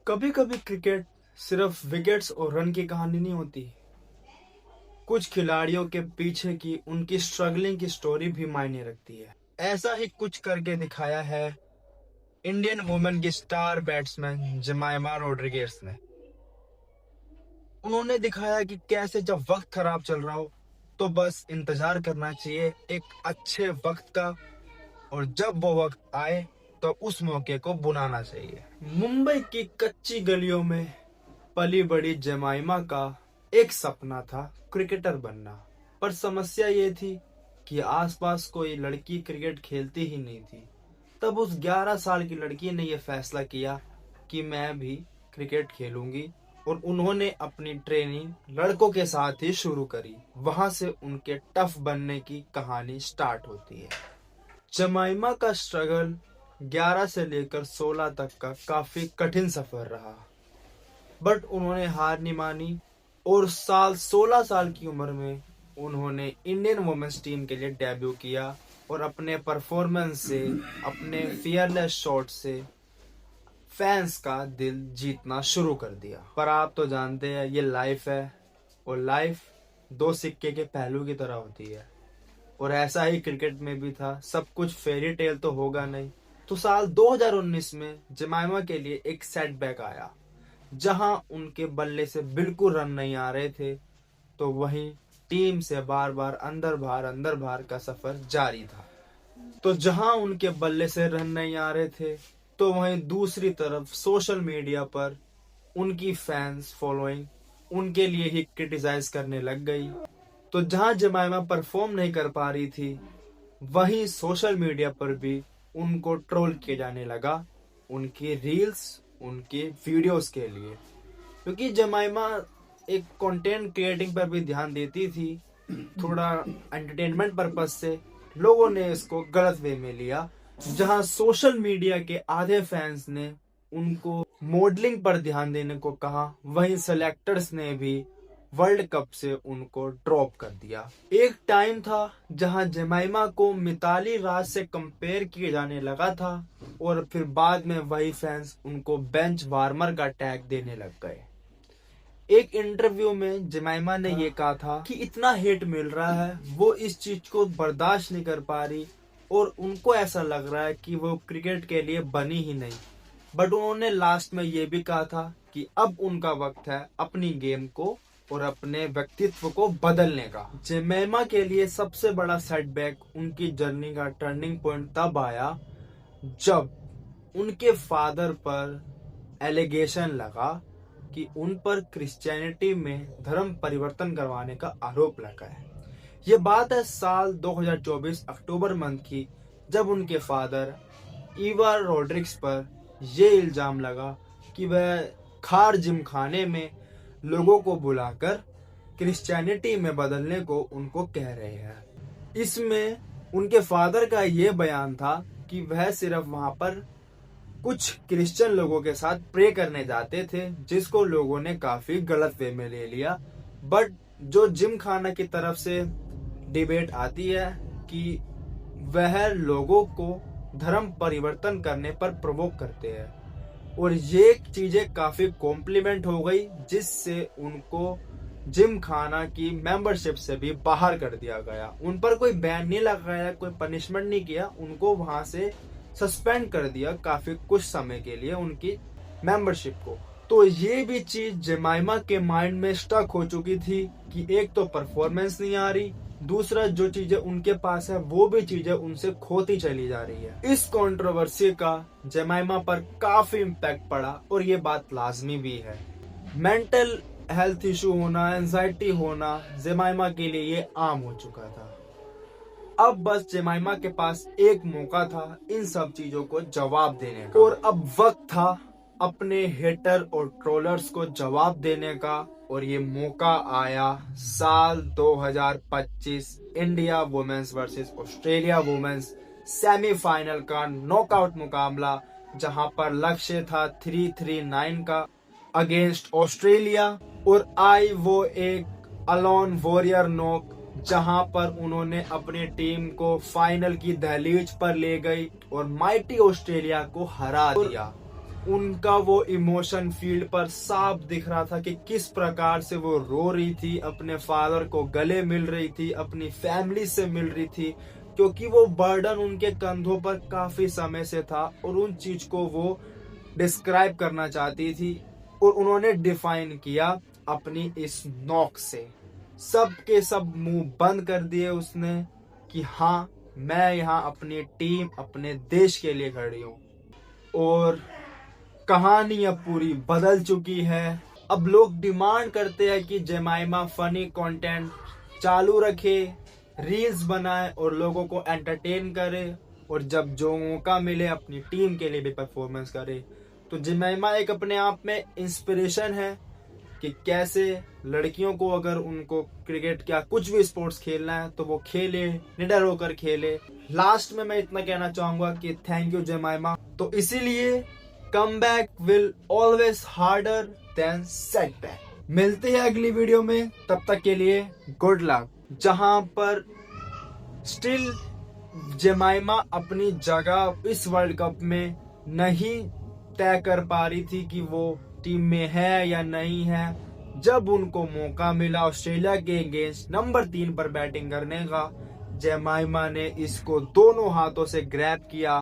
कभी कभी क्रिकेट सिर्फ विकेट्स और रन की कहानी नहीं होती। कुछ खिलाड़ियों के पीछे की उनकी स्ट्रगलिंग की स्टोरी भी मायने रखती है। ऐसा ही कुछ करके दिखाया है इंडियन वुमेन की स्टार बैट्समैन जमाइमा रोड्रिगेज ने। उन्होंने दिखाया कि कैसे जब वक्त खराब चल रहा हो तो बस इंतजार करना चाहिए एक अच्छे वक्त का, और जब वो वक्त आए तो उस मौके को बुलाना चाहिए। मुंबई की कच्ची गलियों में पली बड़ी जमाइमा का एक सपना था क्रिकेटर बनना, पर समस्या ये थी कि आसपास कोई लड़की क्रिकेट खेलती ही नहीं थी। तब उस 11 साल की लड़की ने यह फैसला किया कि मैं भी क्रिकेट खेलूंगी, और उन्होंने अपनी ट्रेनिंग लड़कों के साथ ही शुरू करी। वहां से उनके टफ बनने की कहानी स्टार्ट होती है। जमाइमा का स्ट्रगल 11 से लेकर 16 तक का काफी कठिन सफर रहा, बट उन्होंने हार नहीं मानी और 16 साल की उम्र में उन्होंने इंडियन वुमेन्स टीम के लिए डेब्यू किया और अपने परफॉर्मेंस से, अपने फियरलेस शॉट से फैंस का दिल जीतना शुरू कर दिया। पर आप तो जानते हैं ये लाइफ है, और लाइफ दो सिक्के के पहलू की तरह होती है, और ऐसा ही क्रिकेट में भी था। सब कुछ फेरी टेल तो होगा नहीं। तो साल 2019 में जमाइमा के लिए एक सेटबैक आया, जहां उनके बल्ले से बिल्कुल रन नहीं आ रहे थे। तो वहीं टीम से बार बार अंदर बाहर का सफर जारी था। तो जहां उनके बल्ले से रन नहीं आ रहे थे, तो वहीं दूसरी तरफ सोशल मीडिया पर उनकी फैंस फॉलोइंग उनके लिए ही क्रिटिसाइज करने लग गई। तो जहां जमाइमा परफॉर्म नहीं कर पा रही थी, वहीं सोशल मीडिया पर भी उनको ट्रोल किया जाने लगा उनकी रील्स, उनके वीडियोस के लिए। क्योंकि जमाइमा एक कंटेंट क्रिएटिंग पर भी ध्यान देती थी, थोड़ा एंटरटेनमेंट पर्पस से लोगों ने इसको गलत वे में लिया। जहां सोशल मीडिया के आधे फैंस ने उनको मॉडलिंग पर ध्यान देने को कहा, वहीं सेलेक्टर्स ने भी वर्ल्ड कप से उनको ड्रॉप कर दिया। एक टाइम था जहां जमाइमा को मिताली राज से कंपेयर किया जाने लगा था, और फिर बाद में वही फैंस उनको बेंच वार्मर का टैग देने लग गए। एक इंटरव्यू में जमाइमा ने ये कहा था कि इतना हेट मिल रहा है, वो इस चीज को बर्दाश्त नहीं कर पा रही, और उनको ऐसा लग रहा है कि वो क्रिकेट के लिए बनी ही नहीं। बट उन्होंने लास्ट में ये भी कहा था कि अब उनका वक्त है अपनी गेम को और अपने व्यक्तित्व को बदलने का। जमाइमा के लिए सबसे बड़ा सेटबैक उनकी जर्नी का टर्निंग पॉइंट तब आया जब उनके फादर पर एलिगेशन लगा कि उन पर क्रिश्चियनिटी में धर्म परिवर्तन करवाने का आरोप लगा है। ये बात है साल 2024 अक्टूबर मंथ की, जब उनके फादर ईवा रोड्रिग्स पर यह इल्जाम लगा कि वह खार जिम खाने में लोगों को बुलाकर क्रिश्चियनिटी में बदलने को उनको कह रहे हैं। इसमें उनके फादर का यह बयान था कि वह सिर्फ वहां पर कुछ क्रिश्चियन लोगों के साथ प्रे करने जाते थे, जिसको लोगों ने काफी गलत वे में ले लिया। बट जो जिम खाना की तरफ से डिबेट आती है कि वह लोगों को धर्म परिवर्तन करने पर प्रवोक करते हैं, और ये चीजें काफी कॉम्प्लीमेंट हो गई, जिससे उनको जिम खाना की मेंबरशिप से भी बाहर कर दिया गया। उन पर कोई बैन नहीं लगाया, कोई पनिशमेंट नहीं किया, उनको वहां से सस्पेंड कर दिया काफी कुछ समय के लिए उनकी मेंबरशिप को। तो ये भी चीज जमाइमा के माइंड में स्टक हो चुकी थी कि एक तो परफॉर्मेंस नहीं आ रही, दूसरा जो चीजें उनके पास है वो भी चीजें उनसे खोती चली जा रही है। इस कंट्रोवर्सी का जमाइमा पर काफी इम्पैक्ट पड़ा, और ये बात लाजमी भी है। मेंटल हेल्थ इशू होना, एंजाइटी होना जमाइमा के लिए ये आम हो चुका था। अब बस जमाइमा के पास एक मौका था इन सब चीजों को जवाब देने का, और अब वक्त था अपने हेटर और ट्रोलर्स को जवाब देने का। और ये मौका आया साल 2025 India women's versus Australia women's semifinal का नॉकआउट मुकाबला, जहां पर लक्ष्य था 339 का अगेंस्ट ऑस्ट्रेलिया, और आई वो एक अलोन वॉरियर नॉक, जहां पर उन्होंने अपनी टीम को फाइनल की दहलीज पर ले गई और माइटी ऑस्ट्रेलिया को हरा दिया। उनका वो इमोशन फील्ड पर साफ दिख रहा था कि किस प्रकार से वो रो रही थी, अपने फादर को गले मिल रही थी, अपनी फैमिली से मिल रही थी, क्योंकि वो बर्डन उनके कंधों पर काफी समय से था और उन चीज को वो डिस्क्राइब करना चाहती थी और उन्होंने डिफाइन किया अपनी इस नॉक से। सब के सब मुंह बंद कर दिए उसने कि हाँ, मैं यहाँ अपनी टीम, अपने देश के लिए खड़ी हूँ। और कहानी अब पूरी बदल चुकी है। अब लोग डिमांड करते हैं कि जेमाइमा फनी कंटेंट चालू रखे, रील्स बनाए और लोगों को एंटरटेन करे, और जब जो मौका मिले अपनी टीम के लिए भी परफॉर्मेंस करे। तो जेमाइमा एक अपने आप में इंस्पिरेशन है कि कैसे लड़कियों को अगर उनको क्रिकेट या कुछ भी स्पोर्ट्स खेलना है तो वो खेले, निडर होकर खेले। लास्ट में मैं इतना कहना चाहूंगा कि थैंक यू जेमाइमा। तो इसीलिए come back will always harder than setback. मिलते हैं अगली वीडियो में, तब तक के लिए गुड लक। जहां पर स्टिल जेमाइमा अपनी जगह इस वर्ल्ड कप में नहीं तय कर पा रही थी कि वो टीम में है या नहीं है। जब उनको मौका मिला ऑस्ट्रेलिया के अगेंस्ट नंबर 3 पर बैटिंग करने का, जेमाइमा ने इसको दोनों हाथों से ग्रैब किया